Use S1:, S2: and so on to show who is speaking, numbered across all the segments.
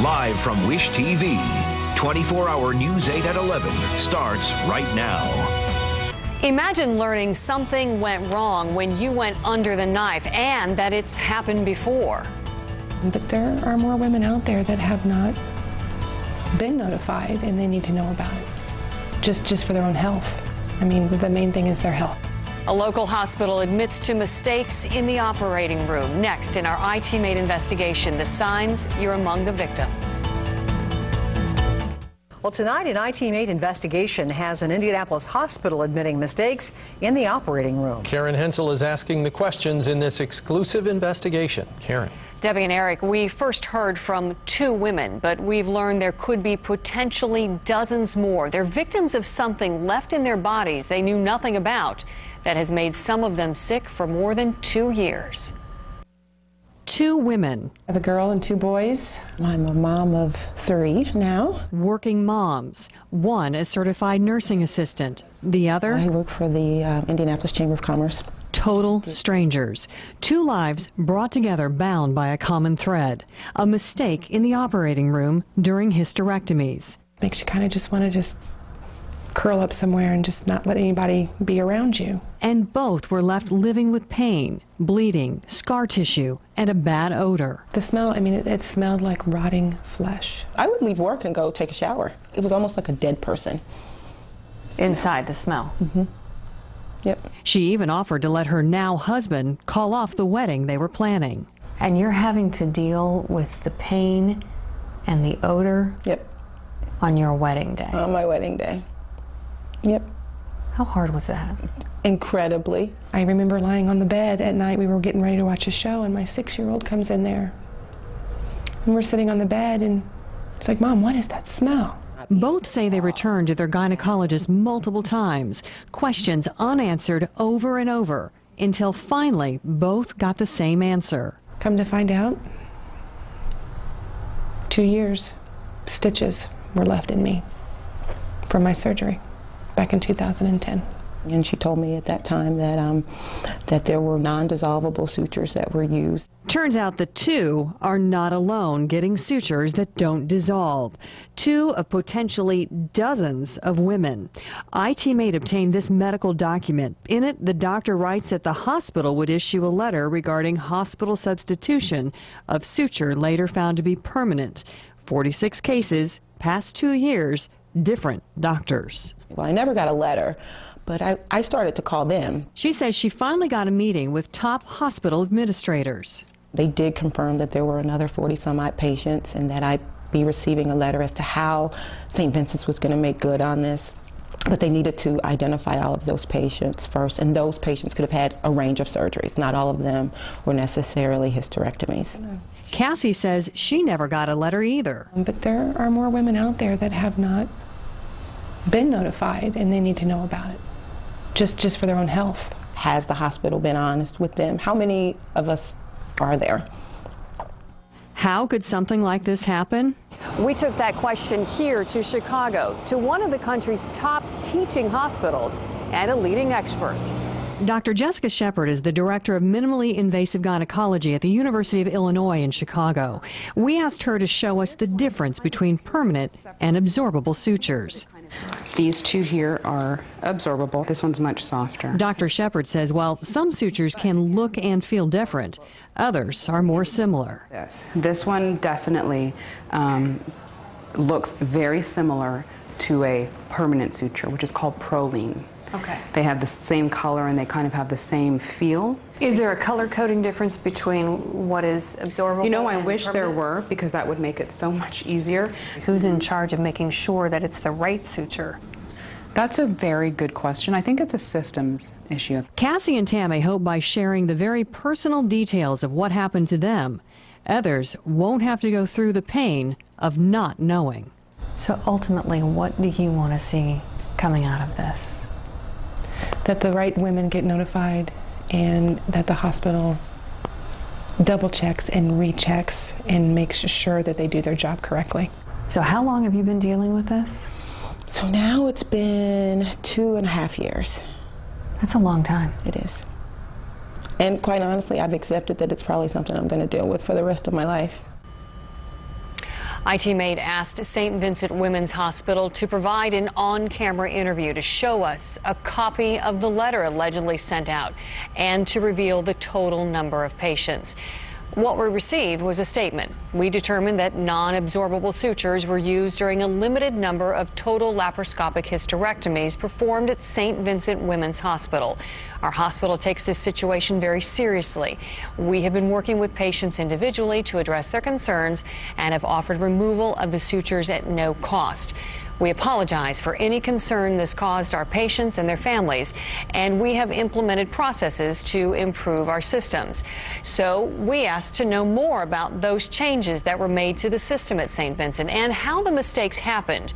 S1: Live from Wish TV, 24-hour News 8 at 11 starts right now.
S2: Imagine learning something went wrong when you went under the knife and that it's happened before.
S3: But there are more women out there that have not been notified, and they need to know about it, just for their own health. I mean, the main thing is their health.
S2: A local hospital admits to mistakes in the operating room. Next in our IT-made investigation, the signs you're among the victims.
S4: Well, tonight, an IT-made investigation has an Indianapolis hospital admitting mistakes in the operating room.
S5: Karen Hensel is asking the questions in this exclusive investigation. Karen.
S2: Debbie and Eric, we first heard from 2 women, but we've learned there could be potentially dozens more. They're victims of something left in their bodies they knew nothing about that has made some of them sick for more than 2 years. 2 women.
S3: I have a girl and 2 boys. I'm a mom of 3 now.
S2: Working moms. One a certified nursing assistant. The other?
S3: I work for the Indianapolis Chamber of Commerce.
S2: Total strangers. 2 lives brought together, bound by a common thread. A mistake in the operating room during hysterectomies.
S3: Makes you kind of just want to curl up somewhere and just not let anybody be around you.
S2: And both were left living with pain, bleeding, scar tissue, and a bad odor.
S3: The smell, I mean, it smelled like rotting flesh.
S6: I would leave work and go take a shower. It was almost like a dead person.
S2: Inside the smell.
S6: Mm-hmm. Yep.
S2: She even offered to let her now husband call off the wedding they were planning. And you're having to deal with the pain and the odor.
S6: Yep.
S2: On your wedding day.
S6: On my wedding day. Yep.
S2: How hard was that?
S6: Incredibly.
S3: I remember lying on the bed at night. We were getting ready to watch a show, and my 6-year-old comes in there. And we're sitting on the bed, and it's like, Mom, what is that smell?
S2: Both say they returned to their gynecologist multiple times, questions unanswered over and over, until finally both got the same answer.
S3: Come to find out, 2 years, stitches were left in me from my surgery back in 2010.
S6: And she told me at that time that there were non-dissolvable sutures that were used.
S2: Turns out the 2 are not alone getting sutures that don't dissolve. 2 of potentially dozens of women. IT-Made obtained this medical document. In it, the doctor writes that the hospital would issue a letter regarding hospital substitution of suture later found to be permanent. 46 cases, past 2 years, different doctors.
S6: Well, I never got a letter, but I started to call them.
S2: She says she finally got a meeting with top hospital administrators.
S6: They did confirm that there were another 40-some-odd patients and that I'd be receiving a letter as to how St. Vincent's was going to make good on this. But they needed to identify all of those patients first, and those patients could have had a range of surgeries. Not all of them were necessarily hysterectomies.
S2: Cassie says she never got a letter either.
S3: But there are more women out there that have not been notified, and they need to know about it, just for their own health.
S6: Has the hospital been honest with them? How many of us are there?
S2: How could something like this happen? We took that question here to Chicago, to one of the country's top teaching hospitals and a leading expert. Dr. Jessica Shepard is the director of minimally invasive gynecology at the University of Illinois in Chicago. We asked her to show us the difference between permanent and absorbable sutures.
S7: These 2 here are absorbable. This one's much softer.
S2: Dr. Shepard says while some sutures can look and feel different, others are more similar.
S7: This one definitely looks very similar to a permanent suture, which is called Proline.
S2: Okay.
S7: They have the same color and they kind of have the same feel.
S2: Is there a color coding difference between what is absorbable?
S7: You know, I wish
S2: permanent?
S7: there were, because that would make it so much easier.
S2: Who's in charge of making sure that it's the right suture?
S8: That's a very good question. I think it's a systems issue.
S2: Cassie and Tammy hope by sharing the very personal details of what happened to them, others won't have to go through the pain of not knowing. So ultimately, what do you want to see coming out of this?
S3: That the right women get notified, and that the hospital double checks and rechecks and makes sure that they do their job correctly.
S2: So how long have you been dealing with this?
S6: So now it's been 2.5 years.
S2: That's a long time.
S6: It is. And quite honestly, I've accepted that it's probably something I'm going to deal with for the rest of my life.
S9: iTeammate asked St. Vincent Women's Hospital to provide an on-camera interview to show us a copy of the letter allegedly sent out and to reveal the total number of patients. What we received was a statement. We determined that non-absorbable sutures were used during a limited number of total laparoscopic hysterectomies performed at St. Vincent Women's Hospital. Our hospital takes this situation very seriously. We have been working with patients individually to address their concerns and have offered removal of the sutures at no cost. We apologize for any concern this caused our patients and their families, and we have implemented processes to improve our systems. So we asked to know more about those changes that were made to the system at St. Vincent and how the mistakes happened.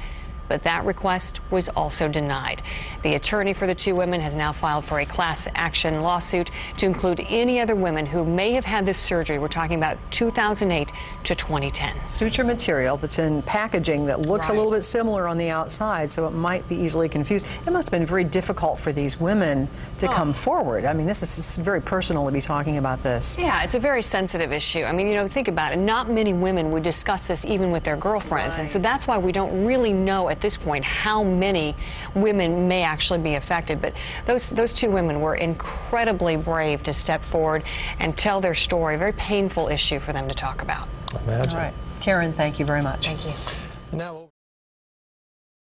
S9: But that request was also denied. The attorney for the two women has now filed for a class action lawsuit to include any other women who may have had this surgery. We're talking about 2008 to 2010.
S4: Suture material that's in packaging that looks a little bit similar on the outside, so it might be easily confused. It must have been very difficult for these women to come forward. I mean, this is very personal to be talking about this.
S9: Yeah, it's a very sensitive issue. I mean, you know, think about it. Not many women would discuss this even with their girlfriends, and so that's why we don't really know at this point how many women may actually be affected. But those two women were incredibly brave to step forward and tell their story. A very painful issue for them to talk about.
S5: Imagine.
S4: All right. Karen, thank you very much.
S9: Thank you.
S5: Now